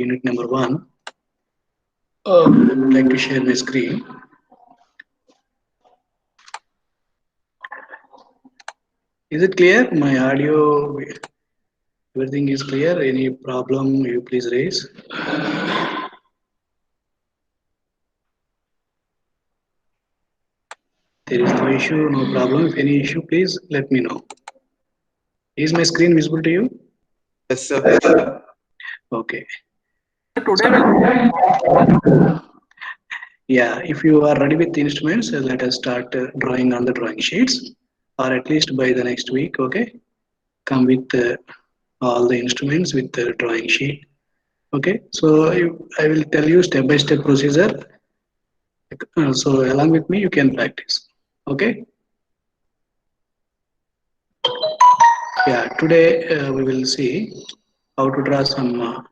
Unit number 1. I would like to share my screen. Is it clear? My audio, everything is clear. Any problem, you please raise. There is no issue, no problem. If any issue, please let me know. Is my screen visible to you? Yes, sir. Okay. Today will Yeah, if you are ready with the instruments, let us start drawing on the drawing sheets, or at least by the next week. Okay, come with all the instruments with the drawing sheet. Okay, so I will tell you step by step procedure. So along with me, you can practice. Okay. Yeah, today we will see how to draw some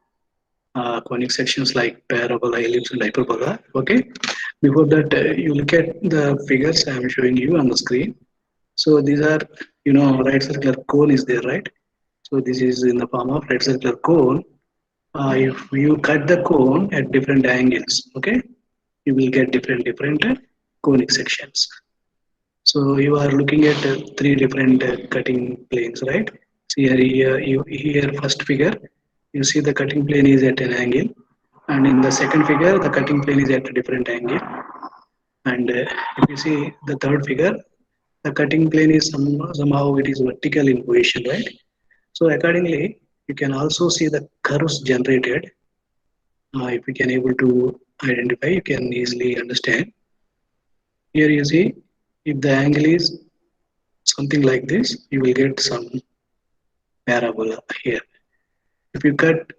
conic sections like parabola, ellipse, and hyperbola. Okay. Before that, you look at the figures I am showing you on the screen. So these are, right circular cone is there, right? So this is in the form of right circular cone. If you cut the cone at different angles, okay, you will get different conic sections. So you are looking at three different cutting planes, right? So here first figure, you see the cutting plane is at an angle, and in the second figure, the cutting plane is at a different angle. And if you see the third figure, the cutting plane is somehow it is vertical in position, right? So accordingly, you can also see the curves generated. If you can able to identify, you can easily understand. Here you see, if the angle is something like this, you will get some parabola here. If you cut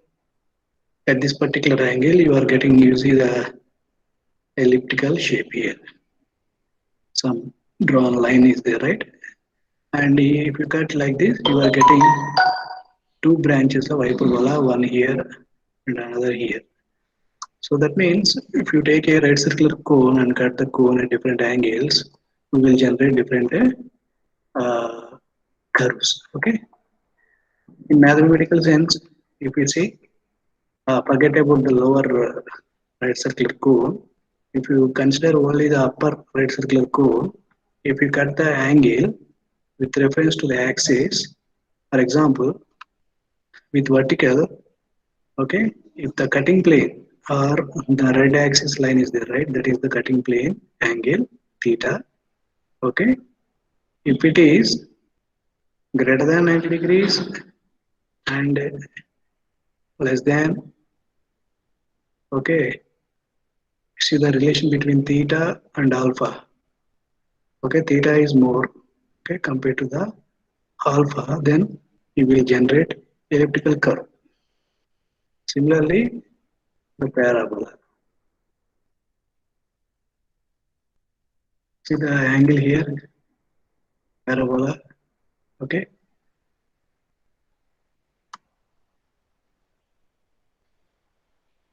at this particular angle, you are getting, you see the elliptical shape here. Some drawn line is there, right? And if you cut like this, you are getting two branches of hyperbola, one here and another here. So that means if you take a right circular cone and cut the cone at different angles, we will generate different curves. Okay. In mathematical sense, if you see, forget about the lower right circular cone. If you consider only the upper right circular cone, if you cut the angle with reference to the axis, for example, with vertical, okay, if the cutting plane or the red axis line is there, right, that is the cutting plane angle theta. Okay, if it is greater than 90 degrees and less than, okay, see the relation between theta and alpha. Okay, theta is more, okay, compared to the alpha, then you will generate elliptical curve. Similarly, the parabola, see the angle here, parabola. Okay,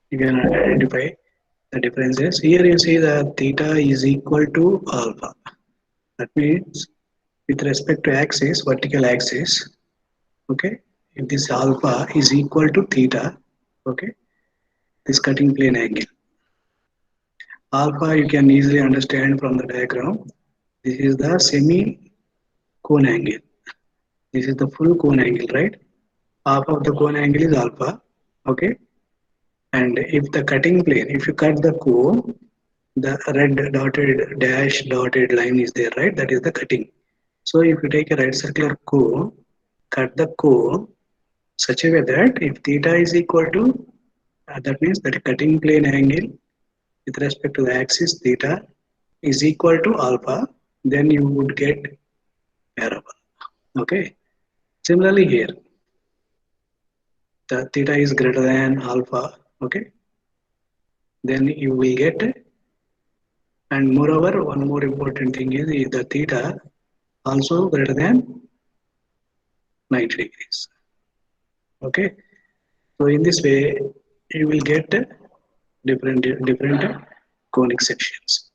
you can identify the differences. Here you see that theta is equal to alpha. That means with respect to axis, vertical axis, okay, if this alpha is equal to theta, okay, this cutting plane angle. Alpha you can easily understand from the diagram. This is the semi cone angle. This is the full cone angle, right? Half of the cone angle is alpha, okay. And if the cutting plane, if you cut the cone, the red dotted dash dotted line is there, right? That is the cutting. So if you take a right circular cone, cut the cone such a way that if theta is equal to, that means that cutting plane angle with respect to the axis theta is equal to alpha, then you would get parabola. Okay. Similarly here, the theta is greater than alpha. Okay. Then you will get, and moreover, one more important thing is the theta also greater than 90 degrees. Okay. So in this way, you will get different conic sections.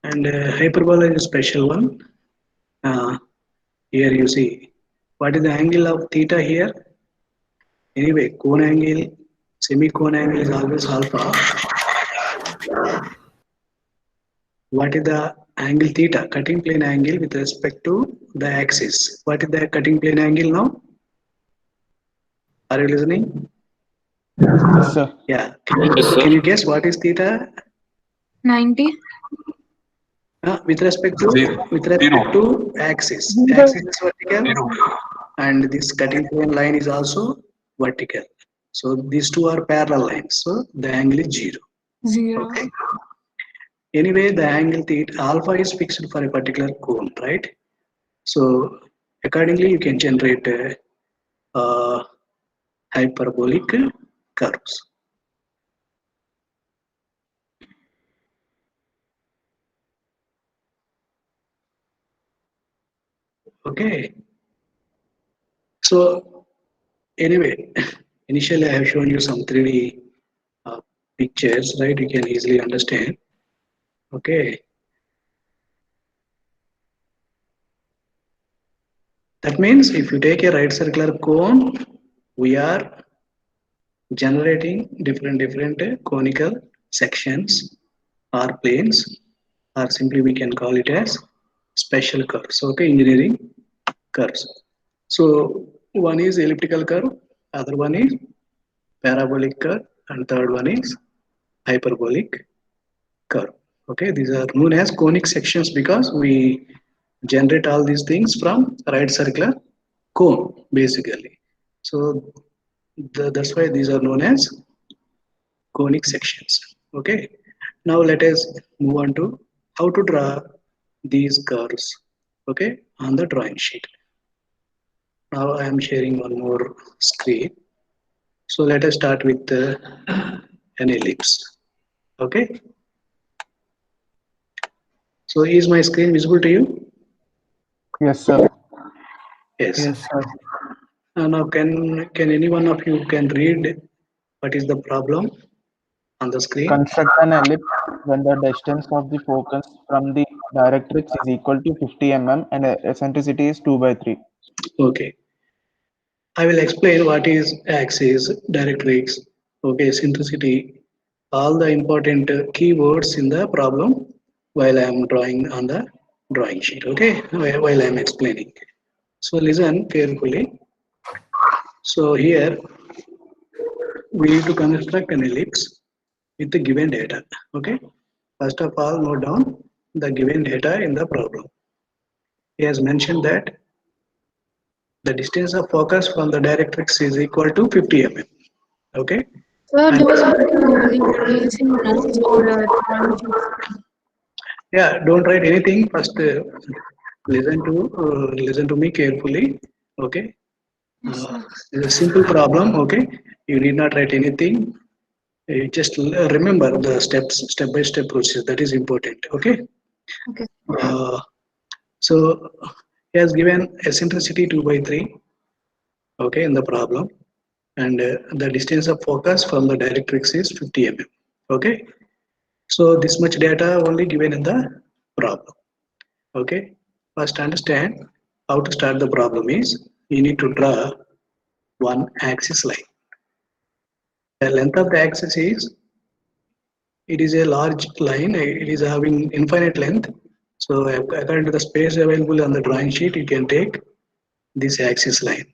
And hyperbola is a special one. Uh, Here you see what is the angle of theta here. Anyway, cone angle Semicone angle is always alpha. What is the angle theta? Cutting plane angle with respect to the axis. What is the cutting plane angle now? Are you listening? Yes, sir. Yeah. Yes, sir. Can you guess what is theta? 90. With respect to Zero. axis. Zero. Axis is vertical, Zero. and this cutting plane line is also vertical. So these two are parallel lines. So the angle is 0. 0. Okay. Anyway, the angle theta alpha is fixed for a particular cone, right? So accordingly, you can generate hyperbolic curves. Okay. So anyway, initially I have shown you some 3D pictures, right? You can easily understand. Okay. That means if you take a right circular cone, we are generating different conical sections or planes, or simply we can call it as special curves. Okay, engineering curves. So one is elliptical curve, other one is parabolic curve, and third one is hyperbolic curve. Okay, these are known as conic sections because we generate all these things from right circular cone basically. So that's why these are known as conic sections. Okay, now let us move on to how to draw these curves. Okay, on the drawing sheet. Now I am sharing one more screen. So let us start with an ellipse. Okay, so is my screen visible to you? Yes, sir. Yes. Yes, sir. Now can any one of you can read what is the problem on the screen? Construct an ellipse when the distance of the focus from the directrix is equal to 50 mm and eccentricity is 2 by 3. Okay, I will explain what is axis, directrix, okay, centricity, all the important keywords in the problem while I am drawing on the drawing sheet. Okay, while I am explaining. So listen carefully. So here we need to construct an ellipse with the given data. Okay, first of all, note down the given data in the problem. He has mentioned that the distance of focus from the directrix is equal to 50 mm. Okay, Sir, and do you want to using notes or drawing sheets? yeah, don't write anything. First, listen to me carefully. Okay, Yes, uh, sir. it's a simple problem. Okay, you need not write anything. You just remember the steps, step by step process. That is important. Okay. Okay. Uh, so he has given eccentricity 2 by 3. Okay, in the problem, and the distance of focus from the directrix is 50 mm. Okay, so this much data only given in the problem. Okay, first understand how to start the problem is you need to draw one axis line. The length of the axis is it is a large line. It is having infinite length. So according to the space available on the drawing sheet, you can take this axis line.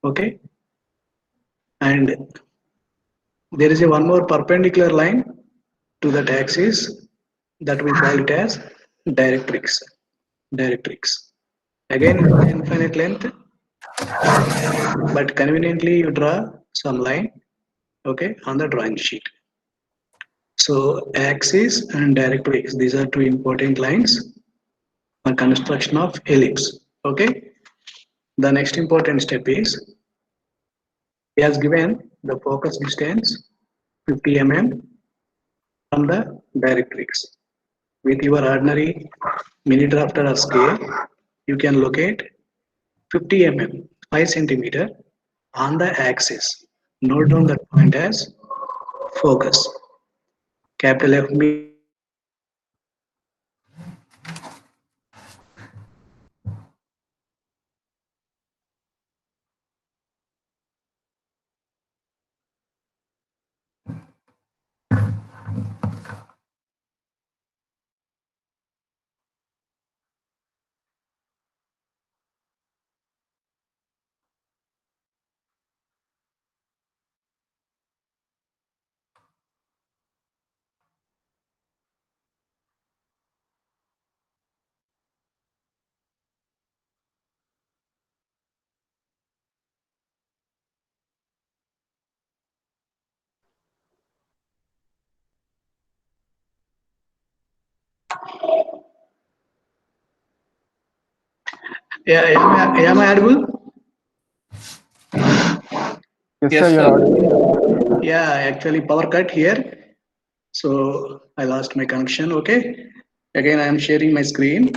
Okay, and there is a one more perpendicular line to that axis that we call it as directrix. Directrix. Again, infinite length, but conveniently you draw some line, okay, on the drawing sheet. So axis and directrix, these are two important lines for construction of ellipse. Okay. The next important step is he has given the focus distance 50 mm from the directrix. With your ordinary mini drafter or scale, you can locate 50 mm, 5 centimeter on the axis. Note down that point as focus. Capital F means Yeah, am I audible? Yes, Yes, sir, you're sir. audible. Yeah, actually power cut here. So I lost my connection. Okay. Again, I am sharing my screen.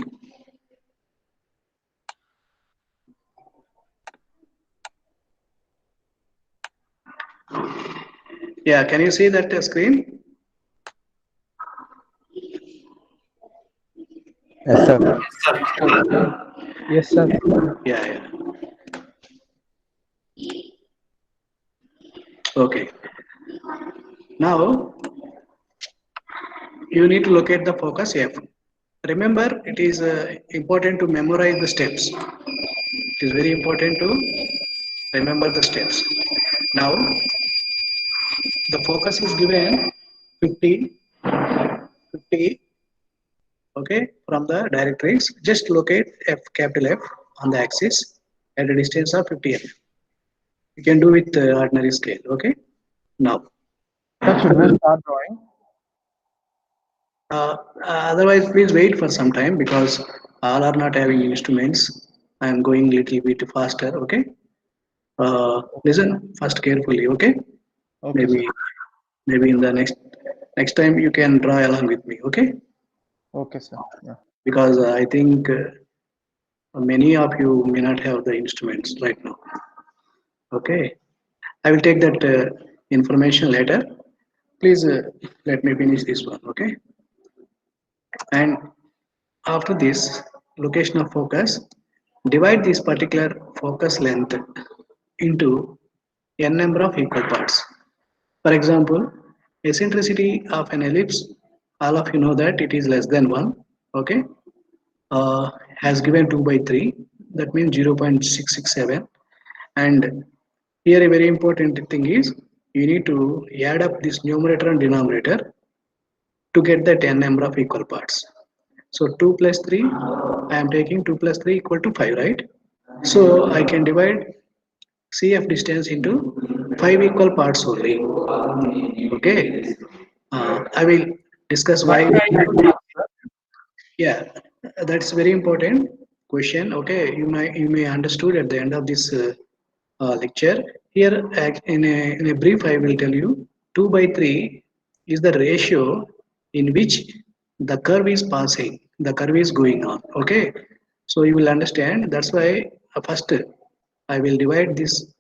Yeah, can you see that screen? Yes, sir. Yes, sir. Yes, sir. Yeah, yeah. Okay. Now you need to locate the focus F. Remember, it is important to memorize the steps. It is very important to remember the steps. Now the focus is given 50, 50. Okay, from the directrix, just locate F, capital F on the axis at a distance of 50 mm. You can do with ordinary scale. Okay. Now, Sir, should we start drawing? uh, otherwise, please wait for some time because all are not having instruments. I am going little bit faster. Okay. Listen first carefully. Okay. Okay, sir. Maybe in the next time you can draw along with me. Okay. Okay, sir. Yeah. Because I think many of you may not have the instruments right now. Okay. I will take that information later. Please let me finish this one. Okay. And after this location of focus, divide this particular focus length into n number of equal parts. For example, eccentricity of an ellipse, all of you know that it is less than 1. Okay. Has given 2 by 3. That means 0.667. And here a very important thing is you need to add up this numerator and denominator to get the 10 number of equal parts. So 2 plus 3, I am taking 2 plus 3 equal to 5, right? So I can divide CF distance into 5 equal parts only. Okay. I will discuss Why why. I did not, sir? Yeah, that's very important question. Okay, you may understood at the end of this lecture. Here, in a brief, I will tell you 2 by 3 is the ratio in which the curve is passing, the curve is going on. Okay, so you will understand. That's why first I will divide this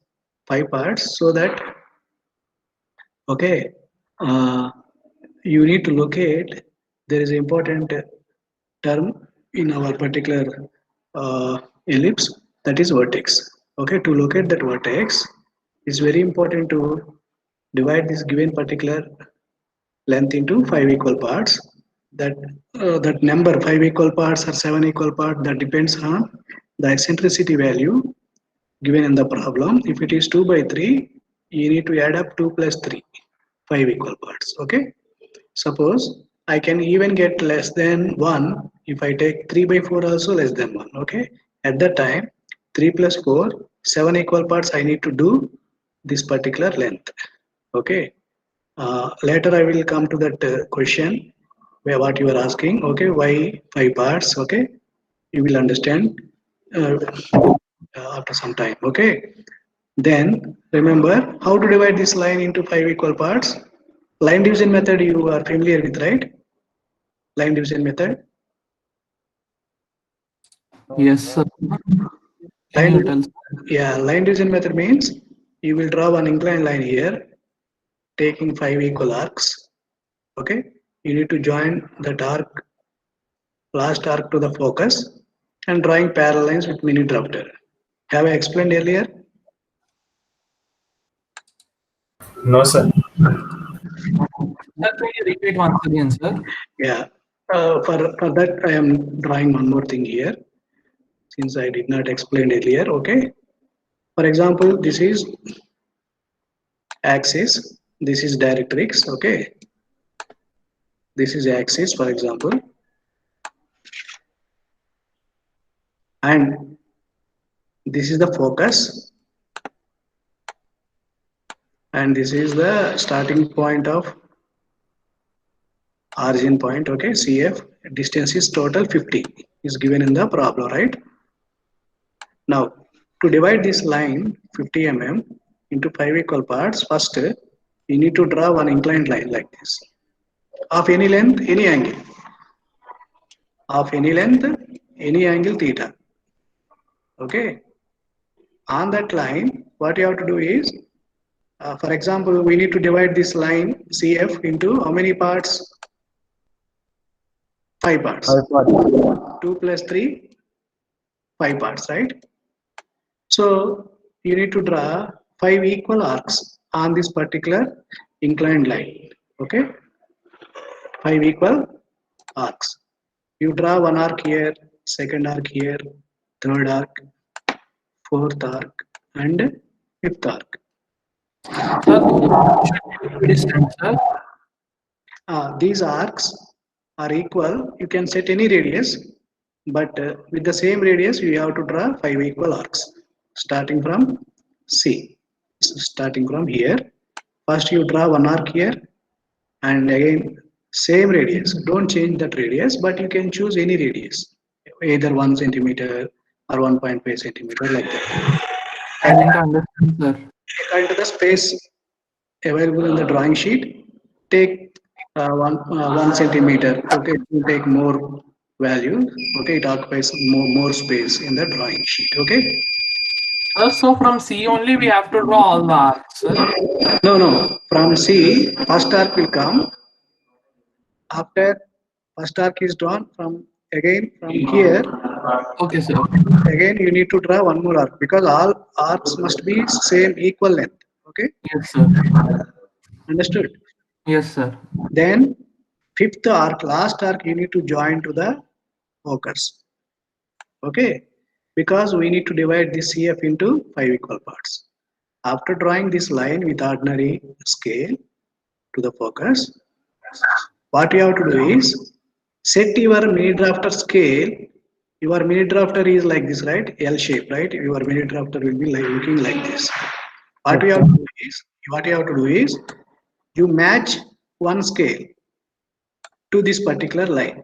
5 parts so that okay, uh, you need to locate. There is an important term in our particular uh, ellipse, that is vertex. Okay, to locate that vertex, it's very important to divide this given particular length into 5 equal parts. That that number 5 equal parts or 7 equal parts, that depends on the eccentricity value given in the problem. If it is 2 by 3, you need to add up 2 plus 3, 5 equal parts. Okay. Suppose I can even get less than 1 if I take 3 by 4 also less than 1. Okay. At that time, 3 plus 4, 7 equal parts I need to do this particular length. Okay. Later I will come to that question where what you are asking. Okay. Why 5 parts? Okay. You will understand uh, after some time. Okay. Then remember how to divide this line into 5 equal parts. Line division method you are familiar with, right? Line division method. No, Yes, sir. sir. Can Line you division, tell? yeah, line division method means you will draw one inclined line here, taking 5 equal arcs. Okay, you need to join that arc, last arc to the focus, and drawing parallel lines with mini drafter. Have I explained earlier? No, sir. Sir, can you repeat once again, sir? Yeah. For that, I am drawing one more thing here, since I did not explain earlier. Okay. For example, this is axis. This is directrix. Okay. This is axis, for example, and this is the focus, and this is the starting point of origin point. Okay, CF distance is total 50 is given in the problem, right? Now, to divide this line 50 mm into 5 equal parts, first you need to draw one inclined line like this, of any length, any angle, of any length, any angle theta. Okay. On that line, what you have to do is, for example, we need to divide this line CF into how many parts? 5 parts. 5 parts. 2 plus 3, 5 parts, right? So you need to draw 5 equal arcs on this particular inclined line. Okay, 5 equal arcs. You draw one arc here, second arc here, third arc, fourth arc, and fifth arc. Sir, should be distance, sir. These arcs are equal. You can set any radius, but with the same radius, you have to draw 5 equal arcs, starting from C. So starting from here, first you draw one arc here, and again same radius. Don't change that radius, but you can choose any radius, either 1 centimeter or 1.5 centimeter, like that. I didn't understand, sir. According to the space available in the drawing sheet, take 1 centimeter. Okay, you take more value. Okay, it occupies more space in the drawing sheet. Okay. So from C only we have to draw all the arcs, sir. No. From C, first arc will come. After first arc is drawn, from here, Okay, sir. again you need to draw one more arc, because all arcs must be same equal length. Okay, Yes, sir. understood? Yes, sir. Then fifth arc, last arc, you need to join to the focus. Okay, because we need to divide this CF into 5 equal parts. After drawing this line with ordinary scale to the focus, what you have to do is set your mini drafter scale. Your mini drafter is like this, right? L shape, right? Your mini drafter will be like looking like this. What you have to do is you match one scale to this particular line.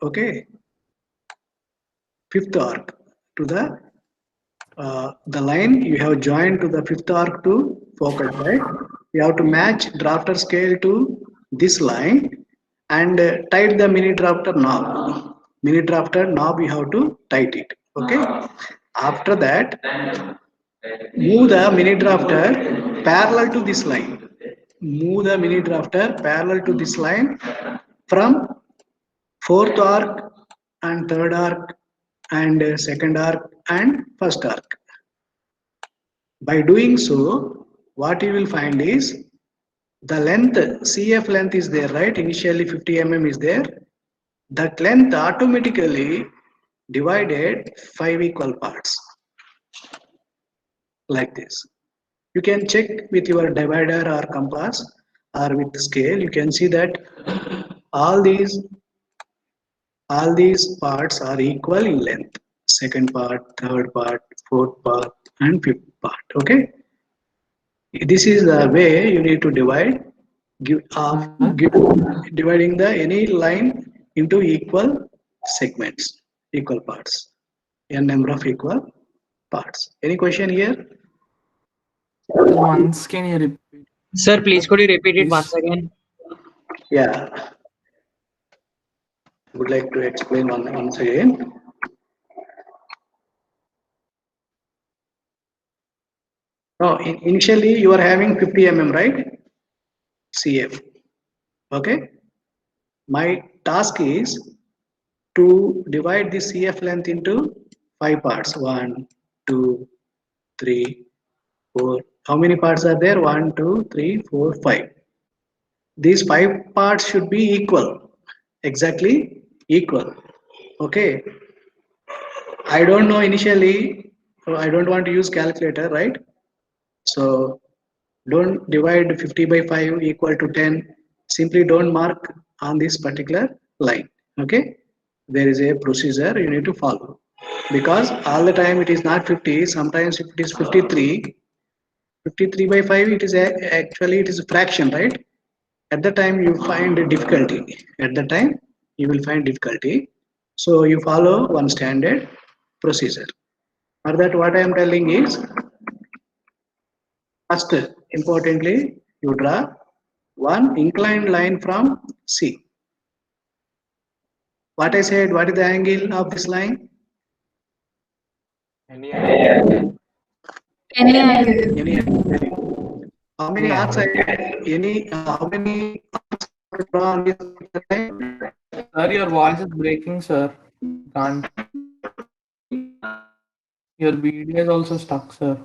Okay, fifth arc to the line you have joined to the fifth arc to focus, right? You have to match drafter scale to this line and tight the mini drafter knob. Mini drafter knob you have to tight it. Okay. After that, move the mini drafter parallel to this line. Move the mini drafter parallel to this line from fourth arc and third arc and second arc and first arc. By doing so, what you will find is the length, CF length is there, right? Initially 50 mm is there. That length automatically divided 5 equal parts, like this. You can check with your divider or compass or with scale. You can see that all these parts are equal in length. Second part, third part, fourth part, and fifth part. Okay. This is the way you need to divide. Dividing the any line into equal segments, equal parts, n number of equal parts. Any question here? Once can you repeat? Sir, please could you repeat it Please. once again? Yeah. Would like to explain once again. No, initially you are having 50 mm, right? CF. Okay. My task is to divide the CF length into 5 parts. 1, 2, 3, 4. How many parts are there? 1, 2, 3, 4, 5. These 5 parts should be equal. Exactly equal. Okay. I don't know initially, so I don't want to use calculator, right? So don't divide 50 by 5 equal to 10. Simply don't mark on this particular line. Okay. There is a procedure you need to follow, because all the time it is not 50. Sometimes if it is 53 by 5, it is actually it is a fraction, right? At the time you find a difficulty. At the time you will find difficulty. So you follow one standard procedure. For that, what I am telling is, first, importantly, you draw one inclined line from C. What I said, what is the angle of this line? Any angle. Any angle. How many arcs I how many arcs I draw on this line? Sir, your voice is breaking, sir. Can't. Your video is also stuck, sir.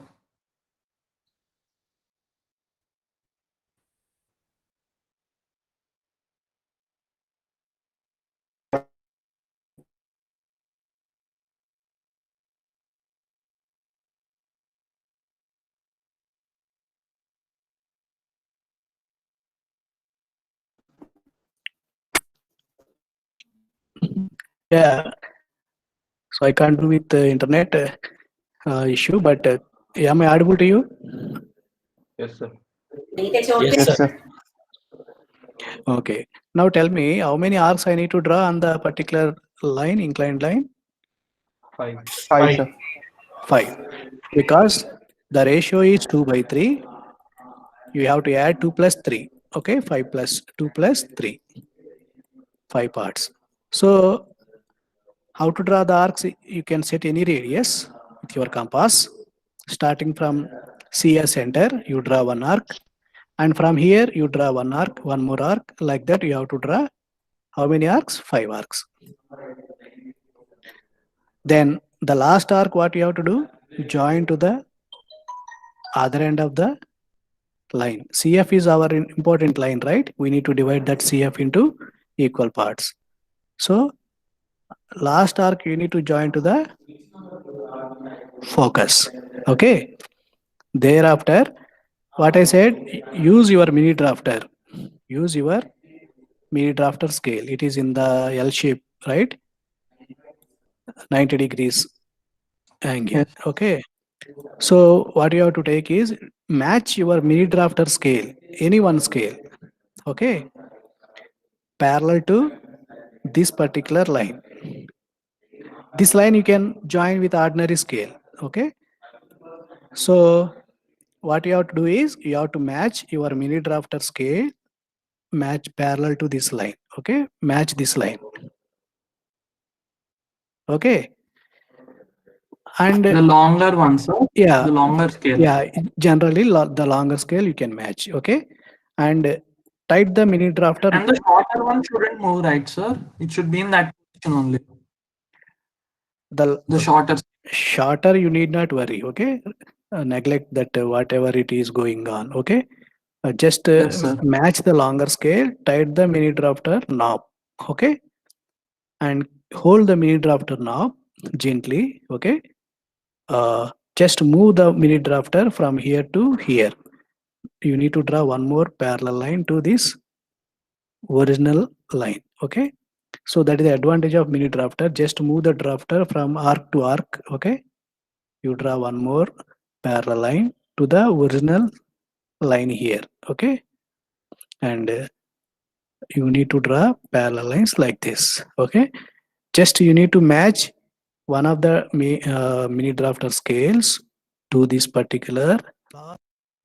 Yeah, so I can't do with the internet issue, but am I audible to you? Yes, sir. Yes, sir. Okay. Now tell me how many arcs I need to draw on the particular line, inclined line? 5. 5, sir. 5. Because the ratio is 2/3, you have to add 2 plus 3. Okay, 5 plus 2 plus 3. 5 parts. So how to draw the arcs? You can set any radius with your compass. Starting from C as center, you draw one arc. And from here, you draw one arc, one more arc. Like that, you have to draw how many arcs? 5 arcs. Then the last arc, what you have to do? Join to the other end of the line. CF is our important line, right? We need to divide that CF into equal parts. So last arc you need to join to the focus. Okay. Thereafter, what I said, use your mini drafter. Use your mini drafter scale. It is in the L shape, right? 90 degrees angle. Yes. Okay. So what you have to take is match your mini drafter scale, any one scale. Okay. Parallel to this particular line. This line you can join with ordinary scale. Okay. So what you have to do is you have to match your mini drafter scale, match parallel to this line. Okay. Match this line. Okay. And The longer one, sir. yeah, The longer scale. yeah, generally the longer scale you can match. Okay. And type the mini drafter. And the shorter one shouldn't move, right, sir? It should be in that position only. The shorter you need not worry. Okay. Neglect that whatever it is going on. Okay. Just Yes, sir. match the longer scale, tight the mini drafter knob. Okay. And hold the mini drafter knob gently. Okay. Just move the mini drafter from here to here. You need to draw one more parallel line to this original line. Okay. So that is the advantage of mini drafter. Just move the drafter from arc to arc. Okay. You draw one more parallel line to the original line here. Okay. And you need to draw parallel lines like this. Okay. Just you need to match one of the mini drafter scales to this particular.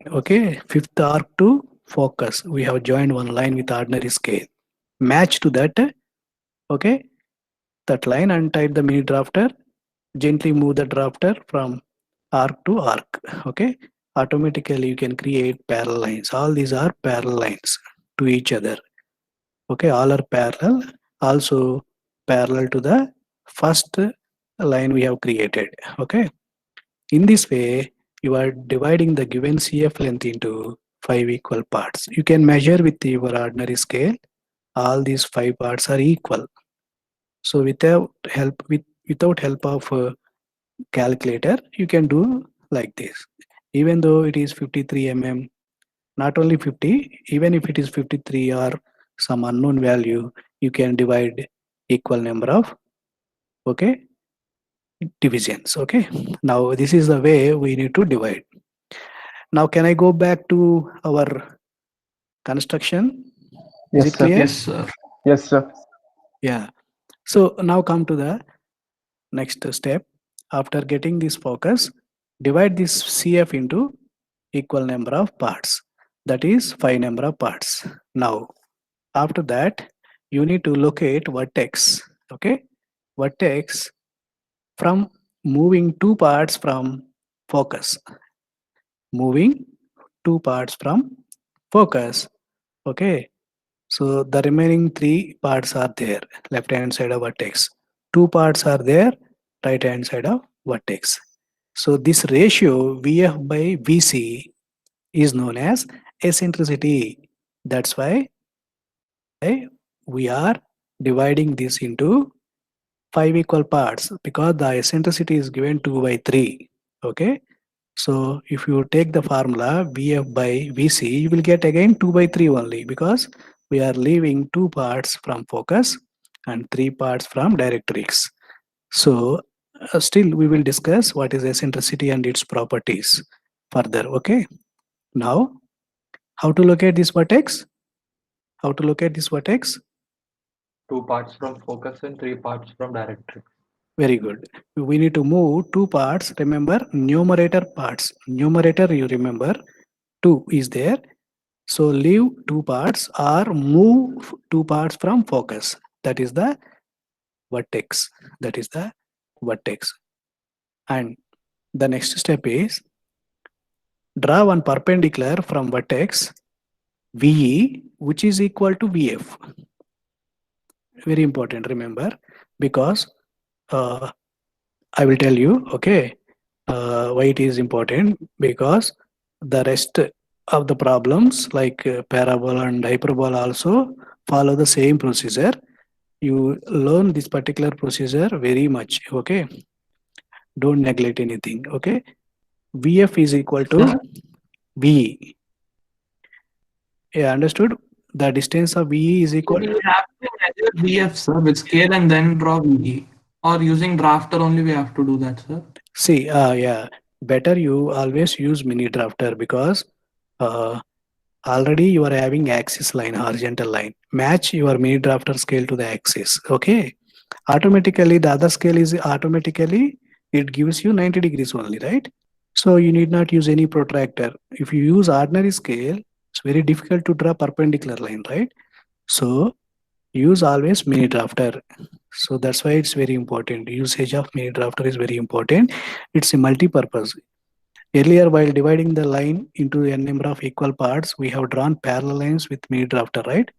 Okay. Fifth arc to focus. We have joined one line with ordinary scale. Match to that. Okay. That line and tight the mini drafter. Gently move the drafter from arc to arc. Okay. Automatically you can create parallel lines. All these are parallel lines to each other. Okay. All are parallel. Also parallel to the first line we have created. Okay. In this way, you are dividing the given CF length into 5 equal parts. You can measure with your ordinary scale. All these 5 parts are equal. So without help of calculator, you can do like this. Even though it is 53 mm, not only 50, even if it is 53 or some unknown value, you can divide equal number of divisions. Okay. Now this is the way we need to divide. Now can I go back to our construction? Is Yes, it sir. clear? Yes, sir. Yes, sir. Yeah. So now come to the next step. after getting this focus, divide this CF into equal number of parts. That is 5 number of parts. Now, after that, you need to locate vertex. Okay, vertex from moving 2 parts from focus. Moving 2 parts from focus. Okay, so the remaining 3 parts are there, left hand side of vertex. 2 parts are there, right hand side of vertex. So this ratio VF by VC is known as eccentricity. That's why we are dividing this into 5 equal parts, because the eccentricity is given 2 by 3. Okay, so if you take the formula VF by VC, you will get again 2 by 3 only, because we are leaving 2 parts from focus and 3 parts from directrix. So still we will discuss what is eccentricity and its properties further. Okay, now how to locate this vertex? How to locate this vertex? 2 parts from focus and 3 parts from directrix. Very good. We need to move 2 parts. Remember numerator parts. Numerator, you remember 2 is there. So leave 2 parts or move 2 parts from focus. That is the vertex. That is the vertex. And the next step is draw one perpendicular from vertex VE, which is equal to VF. Very important, remember, because I will tell you, okay, why it is important, because the rest of the problems like parabola and hyperbola also follow the same procedure. You learn this particular procedure very much. Okay, don't neglect anything. Okay, VF is equal to VE. Yeah, understood? The distance of VE is equal We have to measure VF, sir, with scale and then draw VE. Or using drafter only we have to do that, sir. See, yeah, better you always use mini drafter, because already you are having axis line, horizontal line. Match your mini drafter scale to the axis. Okay, automatically the other scale is automatically, it gives you 90 degrees only, right? So you need not use any protractor. If you use ordinary scale, it's very difficult to draw perpendicular line, right? So use always mini drafter. So that's why it's very important. Usage of mini drafter is very important. It's a multi-purpose. Earlier, while dividing the line into n number of equal parts, we have drawn parallel lines with mini drafter, right?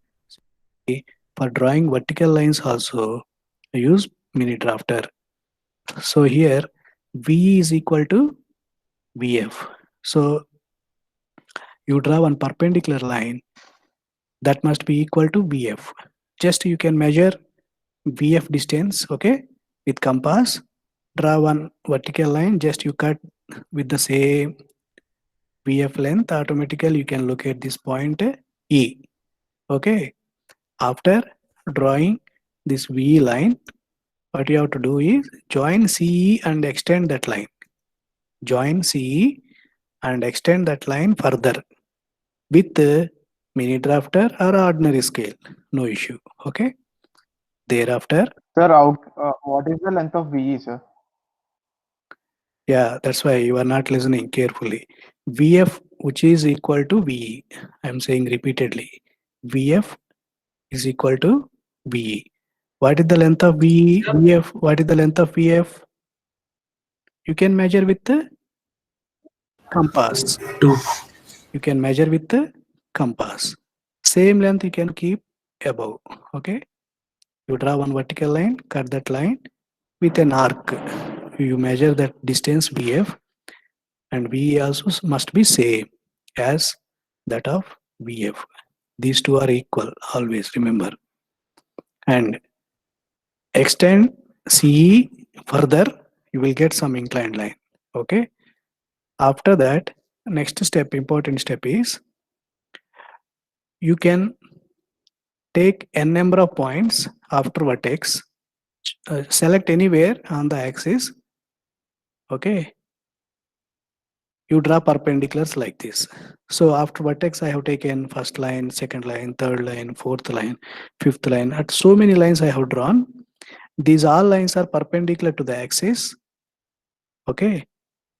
For drawing vertical lines also, use mini drafter. So here, V is equal to VF. So you draw one perpendicular line that must be equal to VF. Just you can measure VF distance, okay, with compass. Draw one vertical line, just you cut with the same VF length, automatically you can locate this point E. Okay, after drawing this V line, what you have to do is join CE and extend that line. Join CE and extend that line further with mini drafter or ordinary scale, no issue. Okay, thereafter, Sir, what is the length of VE, sir? yeah, that's why you are not listening carefully. VF, which is equal to VE. I'm saying repeatedly. VF is equal to VE. What is the length of VE? VF. What is the length of VF? You can measure with the compass. 2. You can measure with the compass. Same length you can keep above. Okay. You draw one vertical line, cut that line with an arc. You measure that distance VF, and VE also must be same as that of VF. These two are equal, always remember. And extend CE further, you will get some inclined line. Okay. After that, next step, important step is you can take n number of points after vertex, select anywhere on the axis. Okay. You draw perpendiculars like this. So after vertex, I have taken first line, second line, third line, fourth line, fifth line. At so many lines I have drawn. These all lines are perpendicular to the axis. Okay,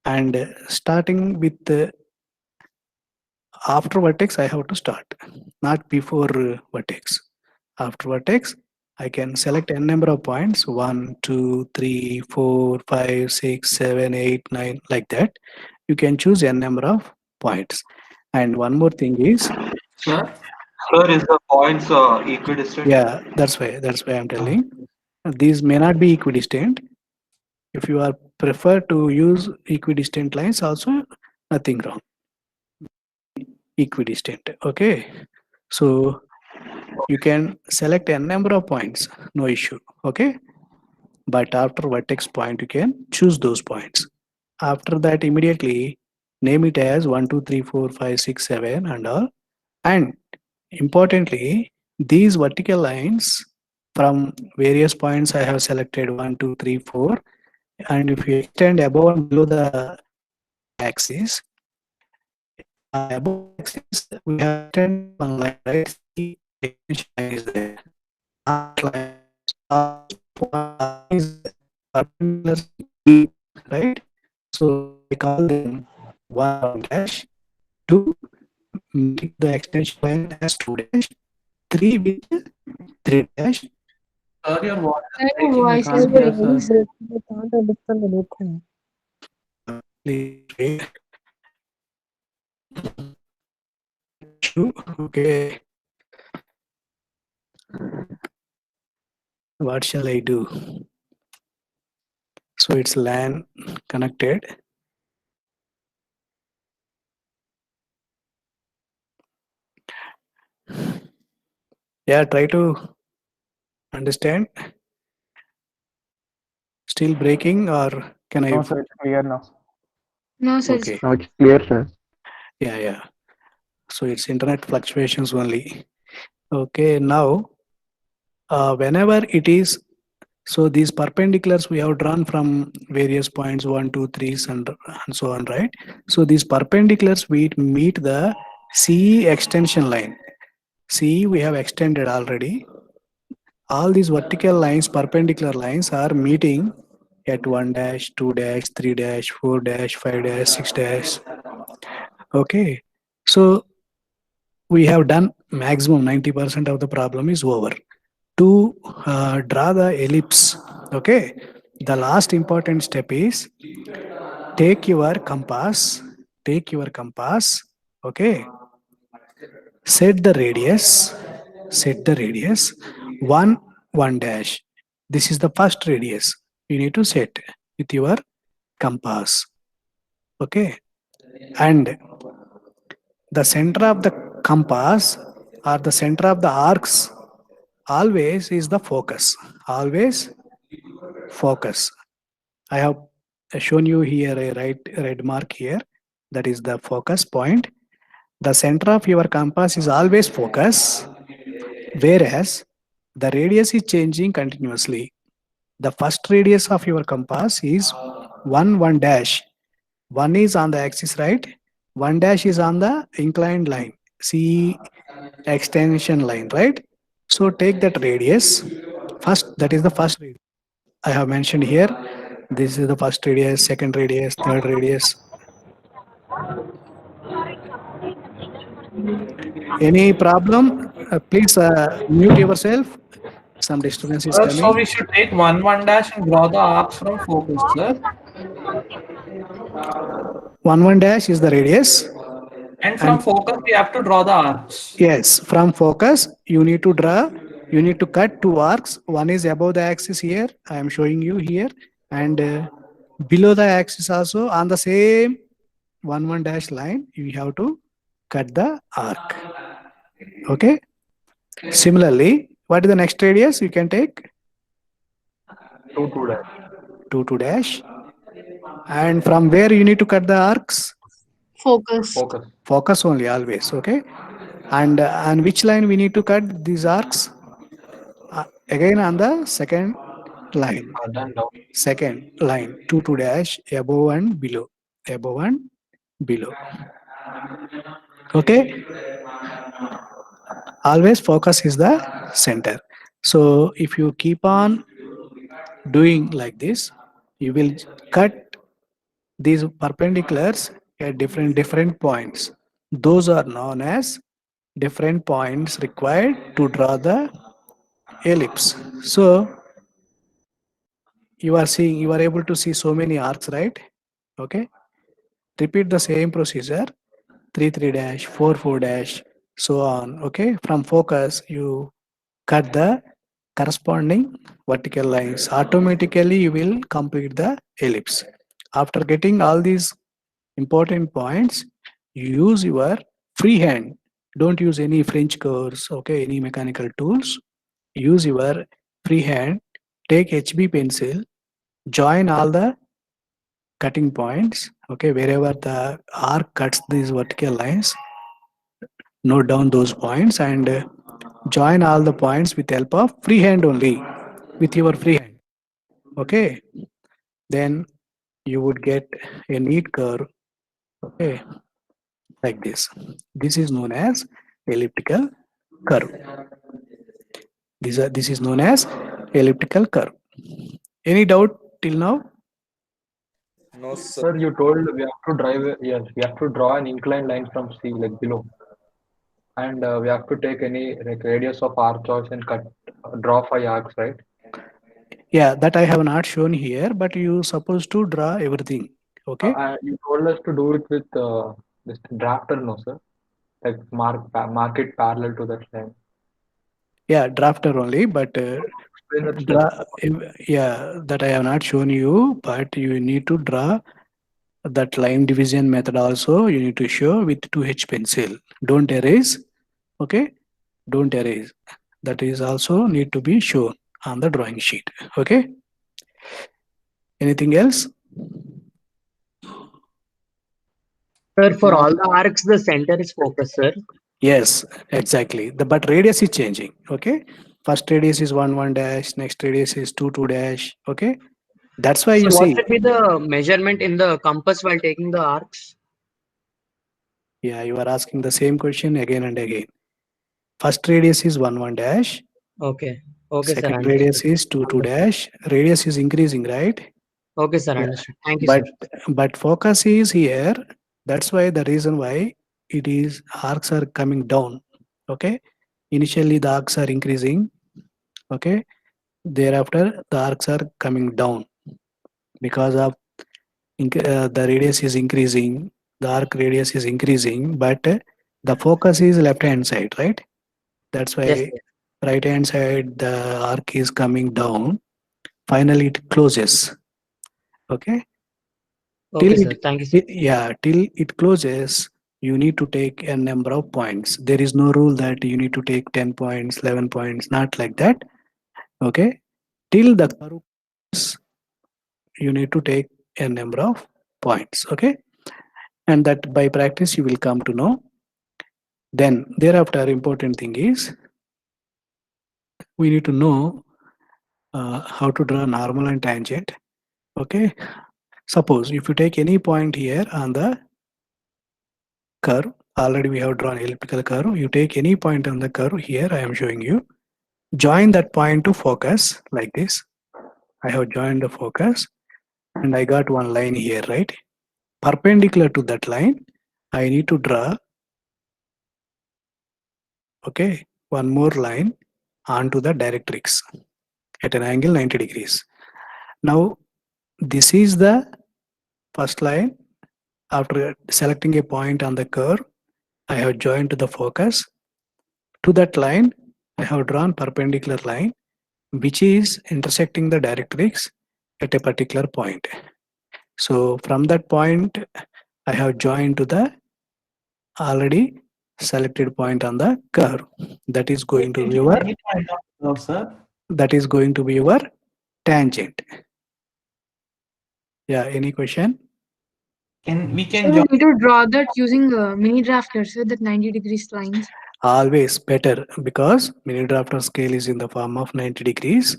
and starting with after vertex, I have to start, not before vertex. After vertex, I can select n number of points 1, 2, 3, 4, 5, 6, 7, 8, 9, like that. You can choose n number of points. And one more thing is, Sir, Sir, is the points equidistant? yeah, that's why I'm telling. These may not be equidistant. If you are prefer to use equidistant lines, also nothing wrong. Equidistant. Okay, so you can select n number of points, no issue. Okay, but after vertex point, you can choose those points. After that, immediately name it as 1, 2, 3, 4, 5, 6, 7, and all. And importantly, these vertical lines from various points I have selected 1, 2, 3, 4, and if you extend above and below the axis, above the axis we have extended one line, right? The extension line is there. Arc line is perpendicular, right? So I call them 1 dash, 2 make the extension line as 2 dash, 3 with 3 dash. sir, your voice is Sir, your breaking. We voice is can't hear, breaking, sir. sir. I can't understand anything. Please wait. Okay. What shall I do? So it's LAN connected. Yeah, try to understand. Still breaking or can I? No, sir, it's clear now. No, sir. Okay. Now it's clear, sir. Yeah. So it's internet fluctuations only. Okay, now whenever it is, so these perpendiculars we have drawn from various points 1, 2, 3, and so on, right? So these perpendiculars we meet the CE extension line. CE we have extended already. All these vertical lines, perpendicular lines are meeting at 1 dash, 2 dash, 3 dash, 4 dash, 5 dash, 6 dash. Okay, so we have done maximum 90% of the problem is over. To draw the ellipse, okay, the last important step is take your compass, okay, set the radius, 1 dash. This is the first radius you need to set with your compass, okay, and the center of the compass or the center of the arcs always is the focus, always focus. I have shown you here a red mark here, that is the focus point. The center of your compass is always focus, whereas the radius is changing continuously. The first radius of your compass is 1 dash. 1 is on the axis, right? 1 dash is on the inclined line, C extension line, right? So take that radius first, that is the first radius I have mentioned here. This is the first radius, second radius, third radius. Any problem? Please mute yourself. Some disturbance is So coming. we should take 1 dash and draw the arcs from focus, sir. 1 dash is the radius. And from focus, we have to draw the arcs. Yes, from focus, you need to draw, you need to cut 2 arcs. One is above the axis here, I am showing you here, and below the axis also on the same 1 dash line, you have to cut the arc. Okay. Similarly, what is the next radius you can take? 2, 2 dash. 2 dash. And from where you need to cut the arcs? Focus. Focus. Focus only always, okay? And which line we need to cut these arcs? Again on the second line. Then down. Second line, 2 dash, above and below. Above and below. Okay? Always focus is the center. So if you keep on doing like this, you will cut these perpendiculars at different points. Those are known as different points required to draw the ellipse. So you are able to see so many arcs, right? Okay. Repeat the same procedure, 3 3 dash, 4 4 dash, so on. Okay. From focus, you cut the corresponding vertical lines. Automatically, you will complete the ellipse. After getting all these important points, you use your free hand. Don't use any French curves, okay, any mechanical tools. Use your free hand. Take HB pencil, join all the cutting points, okay, wherever the arc cuts these vertical lines, note down those points and join all the points with help of free hand only, with your free hand, okay. Then you would get a neat curve, okay, like this. This is known as elliptical curve. This is known as elliptical curve. Any doubt till now? No, sir. Sir, you told we have to yes, we have to draw an inclined line from C, like below. And we have to take any like radius of arc choice and draw 5 arcs, right? Yeah, that I have not shown here, but you supposed to draw everything, okay. You told us to do it with this drafter, no, sir? Like mark it parallel to that line. Yeah, drafter only, but Explain that step. yeah, that I have not shown you, but you need to draw that line division method also. You need to show with 2H pencil. Don't erase, okay? Don't erase. That is also need to be shown on the drawing sheet, okay? Anything else? Sir, for all the arcs, the center is focused, sir. Yes, exactly. But radius is changing, okay? First radius is 1 1 dash, next radius is 2 2 dash, okay? That's why So you what see. should be the measurement in the compass while taking the arcs? Yeah, you are asking the same question again and again. First radius is 1 1 dash. Okay. Okay, sir. Second radius Understood. is 2 2 dash. Radius is increasing, right? Okay, sir. Yeah. Understood. Thank you, But sir. but focus is here. That's why the reason why it is arcs are coming down. Okay. Initially the arcs are increasing. Okay. Thereafter the arcs are coming down because of the radius is increasing. The arc radius is increasing, but the focus is left hand side, right? That's Yes, why sir. right hand side the arc is coming down. Finally it closes. Okay. Okay, sir. Thank you, sir. Till it closes, you need to take a number of points. There is no rule that you need to take 10 points, 11 points, not like that. Okay. Till the curve closes, you need to take a number of points. Okay. And that by practice you will come to know. Then thereafter important thing is we need to know how to draw normal and tangent. Okay. Suppose if you take any point here on the curve, already we have drawn elliptical curve. You take any point on the curve here, I am showing you. Join that point to focus like this. I have joined the focus and I got one line here, right? Perpendicular to that line, I need to draw, okay, one more line onto the directrix at an angle 90 degrees. Now, this is the first line. After selecting a point on the curve, I have joined to the focus. To that line, I have drawn perpendicular line which is intersecting the directrix at a particular point. So from that point, I have joined to the already selected point on the curve. That is going to be your Any point of curve, sir. that is going to be your tangent. Yeah, any question? We So can we join. need to draw that using mini drafters with that 90 degrees lines. Always better because mini drafter scale is in the form of 90 degrees.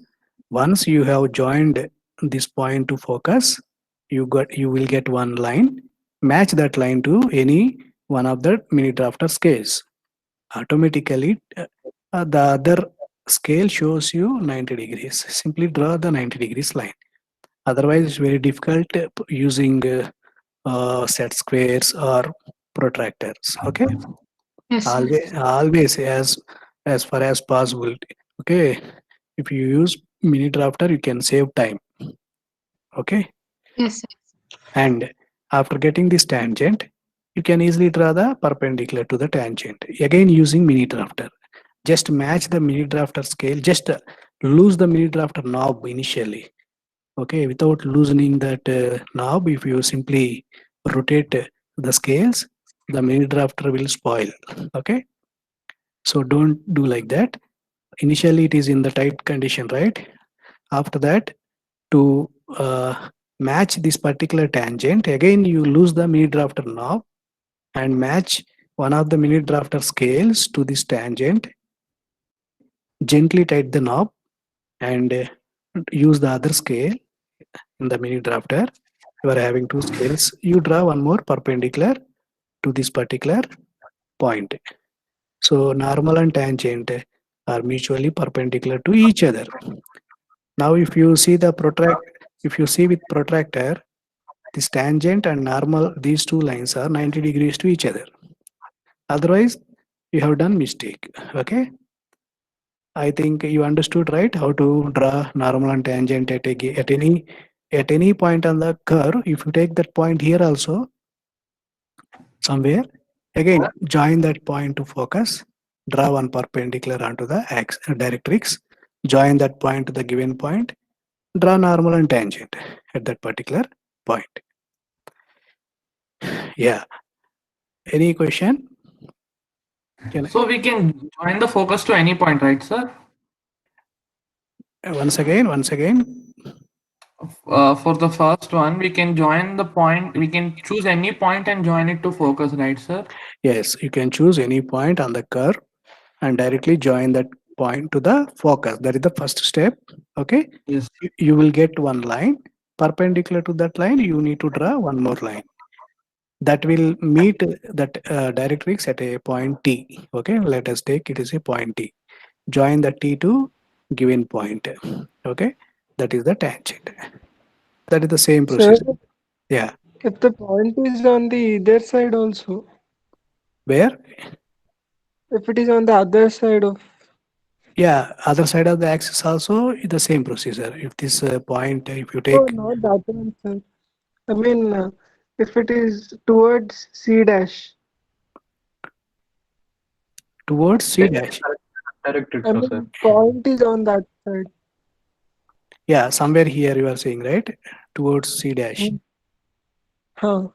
Once you have joined this point to focus, you will get one line. Match that line to any one of the mini drafter scales. Automatically, the other scale shows you 90 degrees. Simply draw the 90 degrees line. Otherwise, it's very difficult using set squares or protractors. Okay, Yes, sir. always as far as possible. Okay, if you use mini drafter, you can save time. Okay, Yes, sir. and after getting this tangent, you can easily draw the perpendicular to the tangent. Again, using mini drafter. Just match the mini drafter scale. Just lose the mini drafter knob initially. Okay, without loosening that knob, if you simply rotate the scales, the mini drafter will spoil. Okay, so don't do like that. Initially, it is in the tight condition, right? After that, to match this particular tangent, again you lose the mini drafter knob and match one of the mini drafter scales to this tangent. Gently tighten the knob and use the other scale in the mini drafter. You are having two scales. You draw one more perpendicular to this particular point. So normal and tangent are mutually perpendicular to each other. Now, if you see with protractor, this tangent and normal, these two lines are 90 degrees to each other. Otherwise, you have done mistake. Okay. I think you understood, right? How to draw normal and tangent at any point on the curve. If you take that point here also, somewhere, again join that point to focus. Draw one perpendicular onto the directrix. Join that point to the given point. Draw normal and tangent at that particular point. Yeah. Any question? So we can join the focus to any point, right, sir? Once again. For the first one, we can join the point. We can choose any point and join it to focus, right, sir? Yes, you can choose any point on the curve and directly join that point to the focus. That is the first step. Okay. Yes. You will get one line. Perpendicular to that line, you need to draw one more line. That will meet that directrix at a point T. Okay, let us take it is a point T. Join the T to given point. Okay, that is the tangent. That is the same Sir, procedure. Yeah. if the point is on the either side also, Where? if it is on the other side of, Yeah, other side of the axis also the same procedure. If this point, if you oh, take not that one, sir. I mean, if it is towards C dash, towards C dash, Directrix, I no, mean, sir. point is on that side. yeah, somewhere here you are saying, right? Towards C dash. Huh.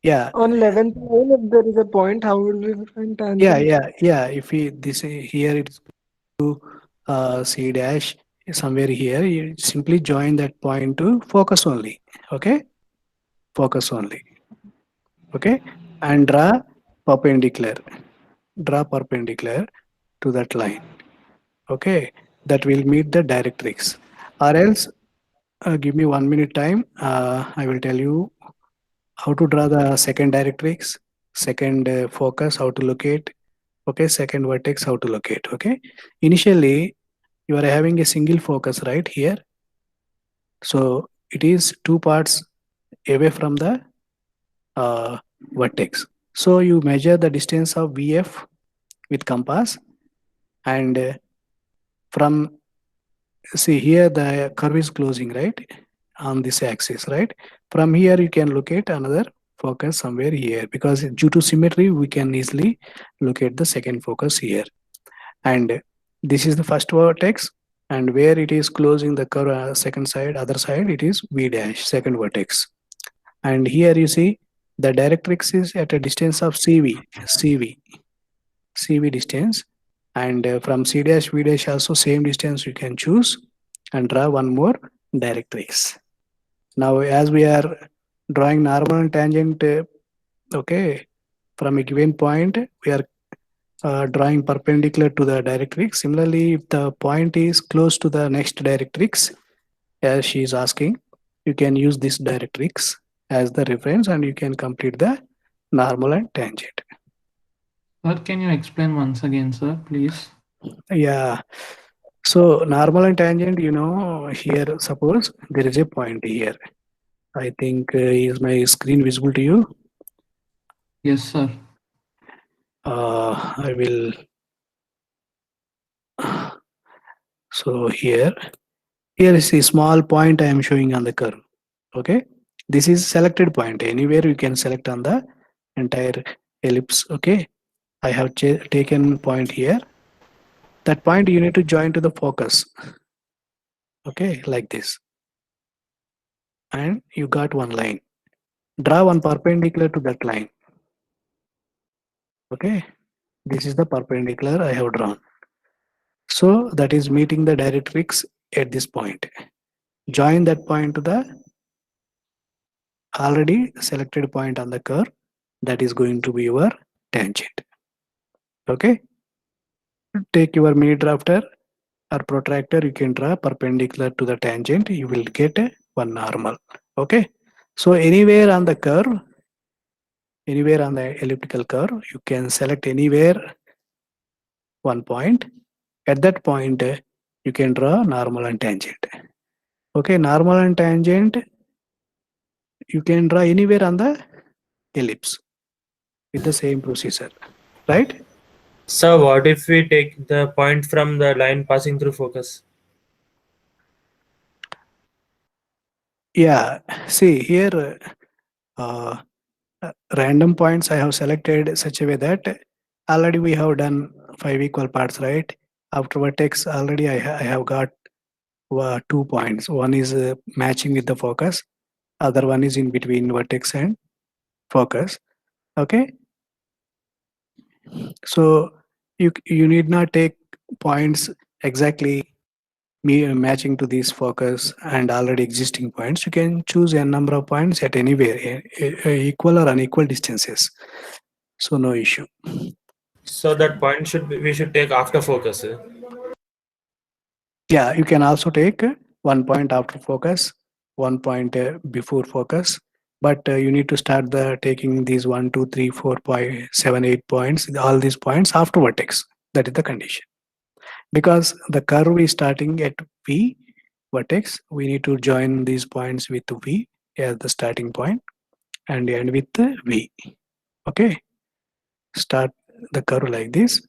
Yeah, On 11th line, if there is a point, how will we find tangent? yeah. If we this here it's to C dash somewhere here, you simply join that point to focus only. Okay, focus only. Okay, and draw perpendicular. Draw perpendicular to that line. Okay, that will meet the directrix. Or else, give me 1 minute time. I will tell you how to draw the second directrix, second focus, how to locate. Okay, second vertex, how to locate. Okay, initially you are having a single focus right here. So it is two parts away from the vertex. So you measure the distance of VF with compass and from see here the curve is closing right on this axis, right? From here you can locate another focus somewhere here because due to symmetry we can easily locate the second focus here. And this is the first vertex, and where it is closing the curve second side, other side, it is V dash, second vertex. And here you see the directrix is at a distance of CV distance, and from C dash V dash also same distance you can choose and draw one more directrix. Now as we are drawing normal and tangent, okay, from a given point we are drawing perpendicular to the directrix. Similarly, if the point is close to the next directrix, as she is asking, you can use this directrix as the reference and you can complete the normal and tangent. Sir, can you explain once again, sir, please? Yeah. So normal and tangent, here suppose there is a point here. I think is my screen visible to you? Yes, sir. I will. So here is a small point I am showing on the curve. Okay, this is selected point. Anywhere you can select on the entire ellipse. Okay, I have taken point here. That point you need to join to the focus. Okay, like this, and you got one line. Draw one perpendicular to that line. Okay, this is the perpendicular I have drawn. So that is meeting the directrix at this point. Join that point to the already selected point on the curve. That is going to be your tangent. Okay, take your mini drafter or protractor, you can draw perpendicular to the tangent, you will get one normal. Okay, so anywhere on the curve, anywhere on the elliptical curve, you can select anywhere one point. At that point you can draw normal and tangent. Okay, normal and tangent you can draw anywhere on the ellipse with the same procedure, right? So what if we take the point from the line passing through focus? Yeah, see here random points I have selected such a way that already we have done 5 equal parts, right? After vertex already I have got 2 points. One is matching with the focus, other one is in between vertex and focus. Okay, so you need not take points exactly matching to this focus and already existing points. You can choose a number of points at anywhere equal or unequal distances, so no issue. So that point we should take after focus. Yeah, you can also take 1 point after focus, 1 point before focus, but you need to start the taking these 1 2 3 4 7 8 points, all these points after vertex. That is the condition, because the curve is starting at V vertex. We need to join these points with V as the starting point and end with V. Okay, start the curve like this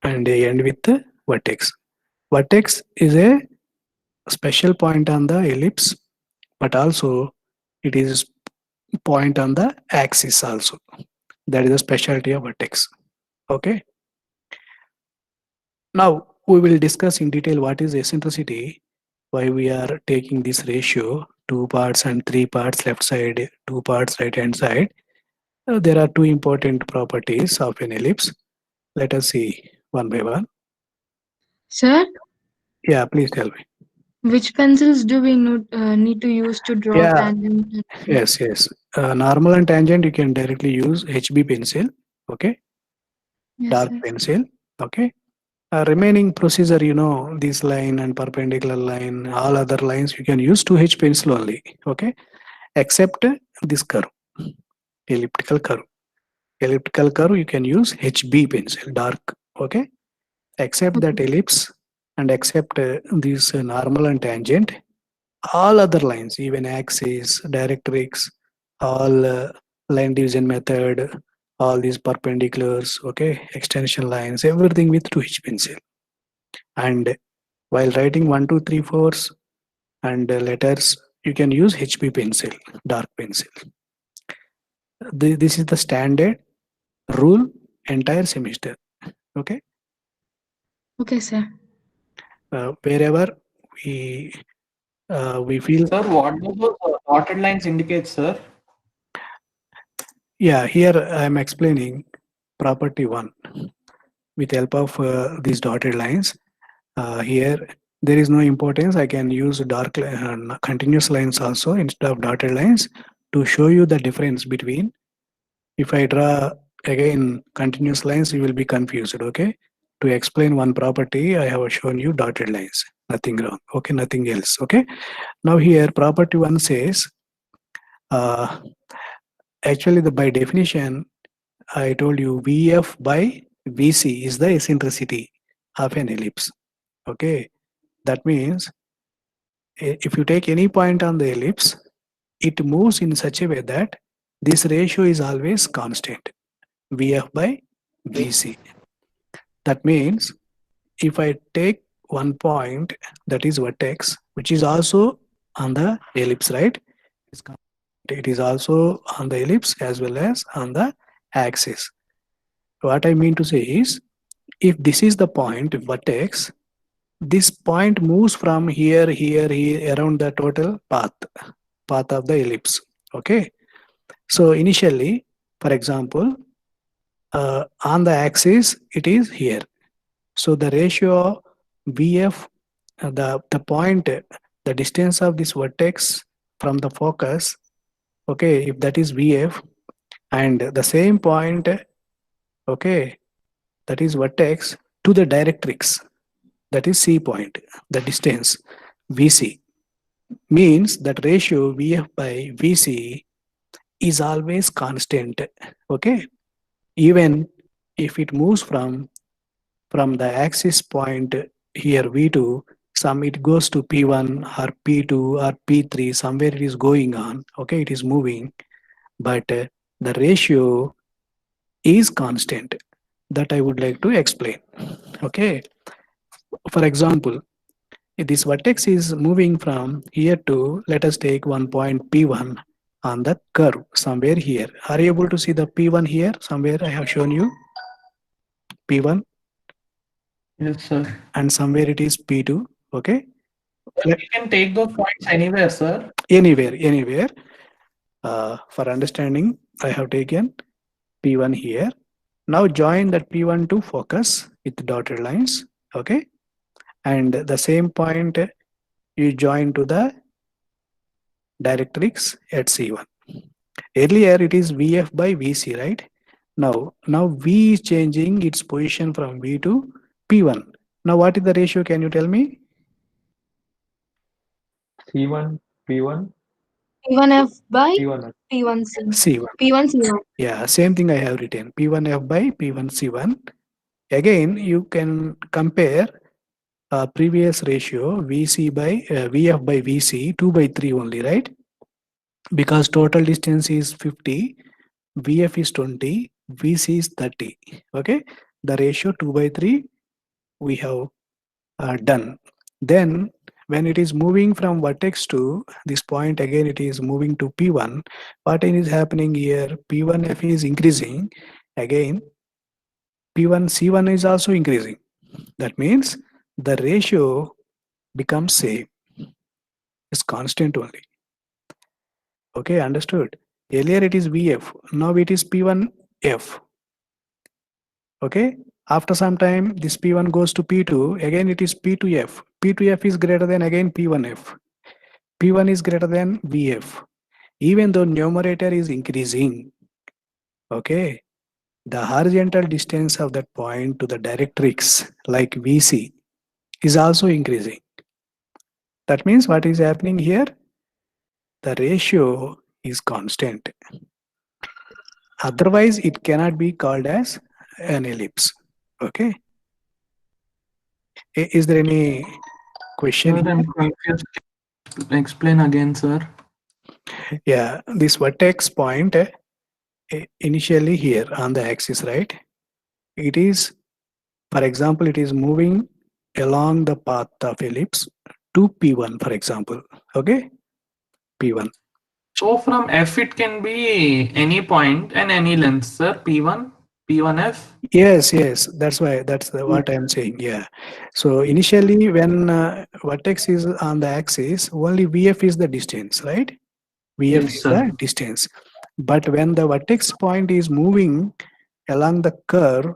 and end with the vertex. Vertex is a special point on the ellipse, but also it is point on the axis also. That is the specialty of vertex. Okay, now we will discuss in detail what is eccentricity, why we are taking this ratio 2 parts and 3 parts left side, 2 parts right hand side. There are two important properties of an ellipse. Let us see one by one. Sir, Yeah, please tell me. which pencils do we need to use to draw Yeah, tangent? yes. Normal and tangent you can directly use HB pencil. Okay, Yes, dark sir. pencil. Okay, remaining procedure, this line and perpendicular line, all other lines you can use 2H pencil only. Okay, except this curve, elliptical curve. Elliptical curve you can use HB pencil, dark. Okay, except that ellipse and except this normal and tangent, all other lines, even axis, directrix, all line division method, all these perpendiculars, okay, extension lines, everything with 2H pencil. And while writing 1 2 3 4s and letters, you can use HB pencil, dark pencil. This is the standard rule entire semester. Okay, Okay, sir. wherever we feel. Sir, what do those dotted lines indicate, sir? Yeah, here I am explaining property 1 with help of these dotted lines. Here there is no importance. I can use dark continuous lines also instead of dotted lines to show you the difference between. If I draw again continuous lines, you will be confused. Okay, to explain one property, I have shown you dotted lines. Nothing wrong. Okay, nothing else. Okay, now here property 1 says actually by definition I told you VF by VC is the eccentricity of an ellipse. Okay, that means if you take any point on the ellipse, it moves in such a way that this ratio is always constant, Vf by Vc. That means if I take one point, that is vertex, which is also on the ellipse, right? It is also on the ellipse as well as on the axis. What I mean to say is, if this is the point vertex, this point moves from here, around the total path of the ellipse. Okay. So initially, for example, on the axis, it is here. So the ratio Vf, the point, the distance of this vertex from the focus, okay, if that is Vf, and the same point, okay, that is vertex to the directrix, that is C point, the distance Vc, means that ratio Vf by Vc is always constant. Okay, even if it moves from the axis point here V2, some it goes to P1 or P2 or P3, somewhere it is going on. Okay, it is moving, but the ratio is constant. That I would like to explain. Okay, for example, if this vertex is moving from here to, let us take one point P1 on the curve somewhere here. Are you able to see the P1 here? Somewhere I have shown you P1. Yes, sir. And somewhere it is P2. Okay. You can take those points anywhere, sir. Anywhere. For understanding, I have taken P1 here. Now join that P1 to focus with dotted lines. Okay. And the same point you join to the directrix at C1. Earlier it is Vf by Vc, right? Now V is changing its position from V to P1. Now what is the ratio? Can you tell me? C1, P1, P1F by P1F. P1C. C1. P1C1. Yeah, same thing I have written. P1F by P1C1. Again, you can compare previous ratio Vc by Vf by Vc 2 by 3 only, right? Because total distance is 50, Vf is 20, Vc is 30. Okay, the ratio 2 by 3 we have done. Then when it is moving from vertex to this point, again it is moving to P1. What is happening here? P1F is increasing. Again, P1C1 is also increasing. That means the ratio becomes same. It's constant only. Okay, understood. Earlier it is Vf, now it is P1F. Okay, after some time this P1 goes to P2, again it is P2F. P2F is greater than again P1F. P1 is greater than Vf. Even though numerator is increasing, okay, the horizontal distance of that point to the directrix, like Vc, is also increasing. That means what is happening here? The ratio is constant. Otherwise, it cannot be called as an ellipse. Okay. Is there any question? Sir, I'm confused. Explain again, sir. Yeah, this vertex point initially here on the axis, right? It is, for example, it is moving along the path of ellipse to P1, for example. Okay, P1. So from F, it can be any point and any length, sir. P1, P1F. Yes, that's why what I'm saying. Yeah. So initially, when vertex is on the axis, only Vf is the distance, right? Vf Yes, is sir. the distance. But when the vertex point is moving along the curve,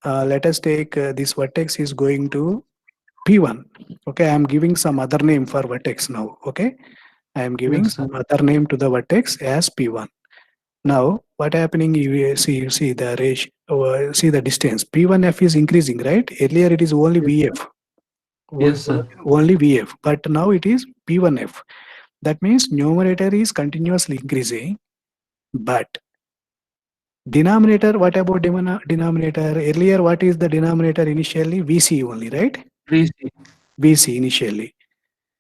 let us take this vertex is going to P1. Okay, I am giving some other name for vertex now. Okay, I am giving Yes, sir. some other name to the vertex as P1. Now, what happening? You see the ratio, see the distance. P1F is increasing, right? Earlier it is only Vf. Yes, sir. Only Vf, but now it is P1F. That means numerator is continuously increasing, but denominator, what about denominator? Earlier, what is the denominator initially? Vc only, right? VC. Vc initially.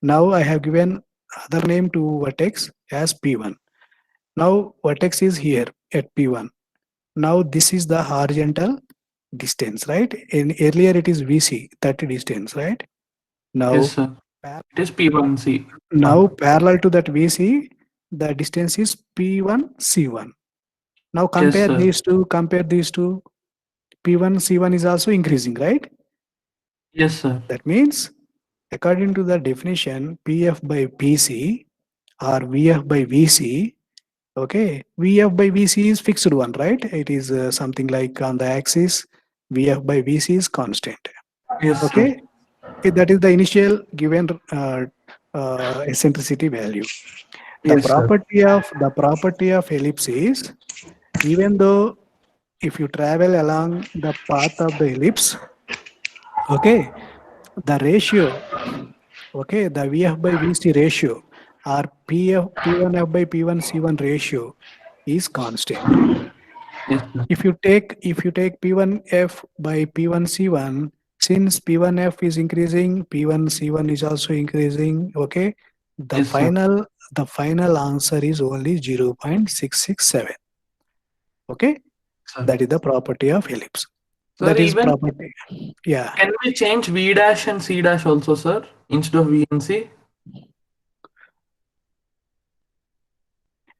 Now I have given other name to vertex as P1. Now vertex is here at P1. Now this is the horizontal distance, right? In earlier it is VC, 30 distance, right? Now, Yes, sir. It is P1C. now parallel to that VC, the distance is P1C1. Now compare sir. these two, P1C1 is also increasing, right? Yes, sir. That means according to the definition, PF by PC or VF by VC, okay, VF by VC is fixed one, right? It is something like on the axis, VF by VC is constant. Yes, sir. Okay, that is the initial given eccentricity value. The Yes, sir. property of ellipse is, even though if you travel along the path of the ellipse, okay, the ratio, okay, the VF by VC ratio or P1F by P1C1 ratio is constant. Yes, sir. If you take P1F by P1C1, since P1F is increasing, P1C1 is also increasing, okay, the Yes, sir. final answer is only 0.667. Okay, Sir. that is the property of ellipse. Sir, That is even property. Yeah. can we change V dash and C dash also, sir, instead of V and C?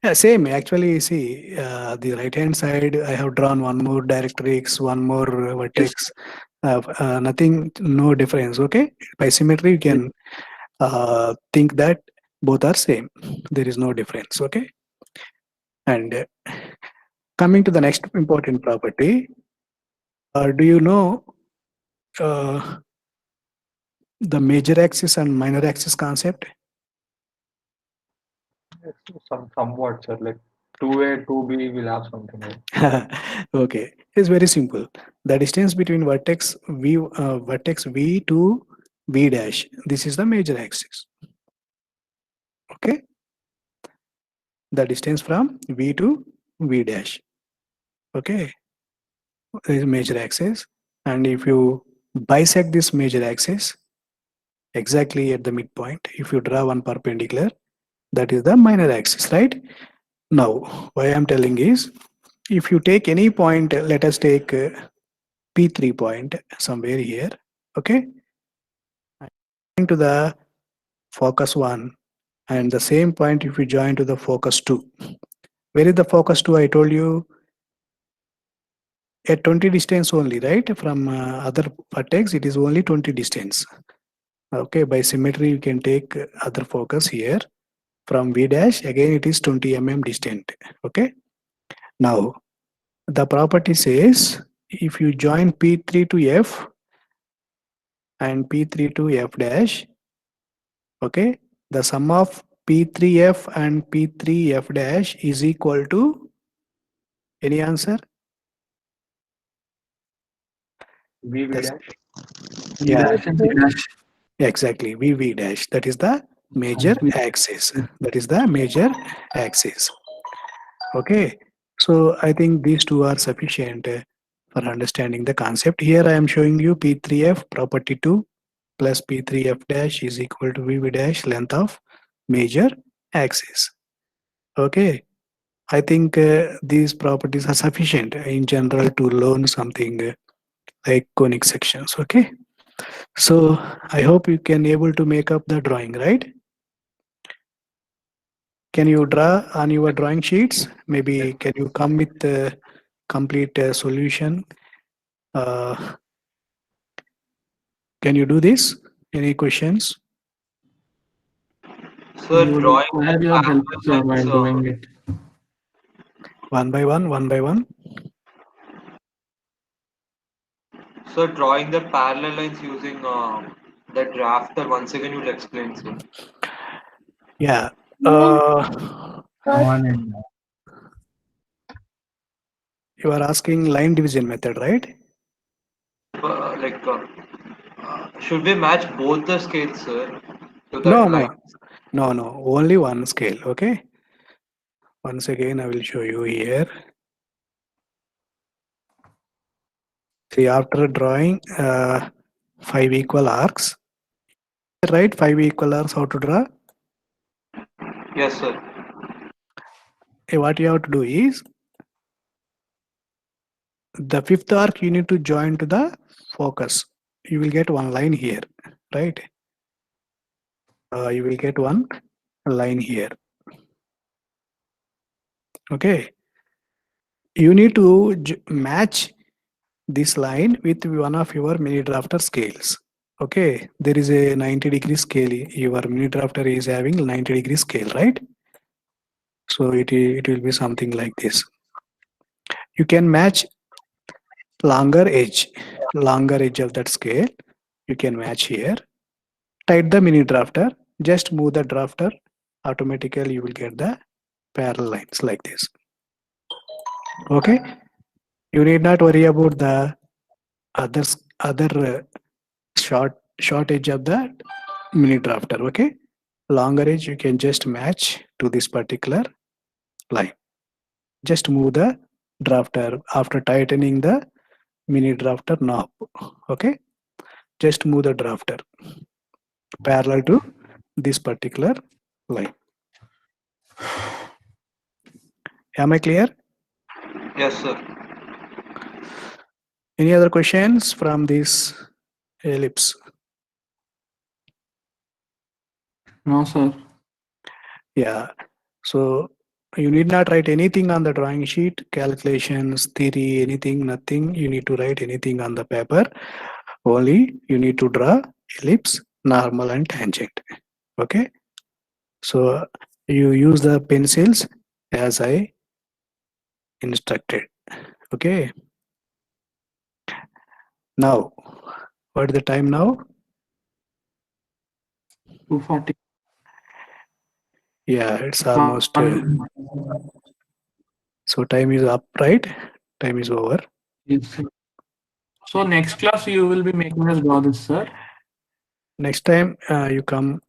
Yeah, same. Actually, see, the right-hand side, I have drawn one more directrix, one more vertex. Nothing, no difference. Okay, by symmetry, you can think that both are same. There is no difference. Okay, and coming to the next important property, do you know the major axis and minor axis concept? Somewhat, sir. Like 2A, 2B will have something. Right? Okay, it's very simple. The distance between vertex V to V dash. This is the major axis. Okay, the distance from V to V dash. Okay, this is major axis, and if you bisect this major axis exactly at the midpoint, if you draw one perpendicular, that is the minor axis, right? Now, why I'm telling is, if you take any point, let us take P3 point somewhere here, okay? Join to the focus 1, and the same point if you join to the focus 2. Where is the focus 2? I told you at 20 distance only, right? From other vertex, it is only 20 distance. Okay, by symmetry, you can take other focus here. From V dash, again it is 20 mm distant. Okay. Now, the property says if you join P3 to F and P3 to F dash, okay, the sum of P3F and P3F dash is equal to, any answer? V That's- dash. V Yeah, dash and C dash. exactly. VV dash. That is the major axis. That is the major axis. Okay. So I think these two are sufficient for understanding the concept. Here I am showing you P3F property 2 plus P3F dash is equal to VV dash length of major axis. Okay. I think these properties are sufficient in general to learn something like conic sections. Okay. So I hope you can able to make up the drawing, right? Can you draw on your drawing sheets? Maybe can you come with the complete solution? Can you do this? Any questions? We Sir, would drawing require your help, sir, while doing it. One by one, one by one. so drawing the parallel lines using the drafter. Once again, you'll explain, sir. Yeah. You are asking line division method, right? Should we match both the scales, sir, to No, that line? no. Only one scale. Okay. Once again, I will show you here. See, after drawing 5 equal arcs, right? 5 equal arcs, how to draw? Yes, sir. what you have to do is the fifth arc you need to join to the focus. You will get one line here, right? You will get one line here. Okay. You need to match this line with one of your mini drafter scales. Okay, there is a 90-degree scale. Your mini drafter is having 90-degree scale, right? So it will be something like this. You can match longer edge of that scale. You can match here. Tight the mini drafter. Just move the drafter. Automatically, you will get the parallel lines like this. Okay. You need not worry about the other short edge of the mini drafter. Okay, longer edge you can just match to this particular line. Just move the drafter after tightening the mini drafter knob. Okay, just move the drafter parallel to this particular line. Am I clear? Yes, sir. Any other questions from this ellipse? No, sir. Yeah. So you need not write anything on the drawing sheet, calculations, theory, anything, nothing. You need to write anything on the paper. Only you need to draw ellipse, normal and tangent. Okay. So you use the pencils as I instructed. Okay. Now, what is the time now? 240. Yeah, it's almost. So time is up, right? Time is over. Yes, sir. So next class you will be making us draw this, sir. Next time you come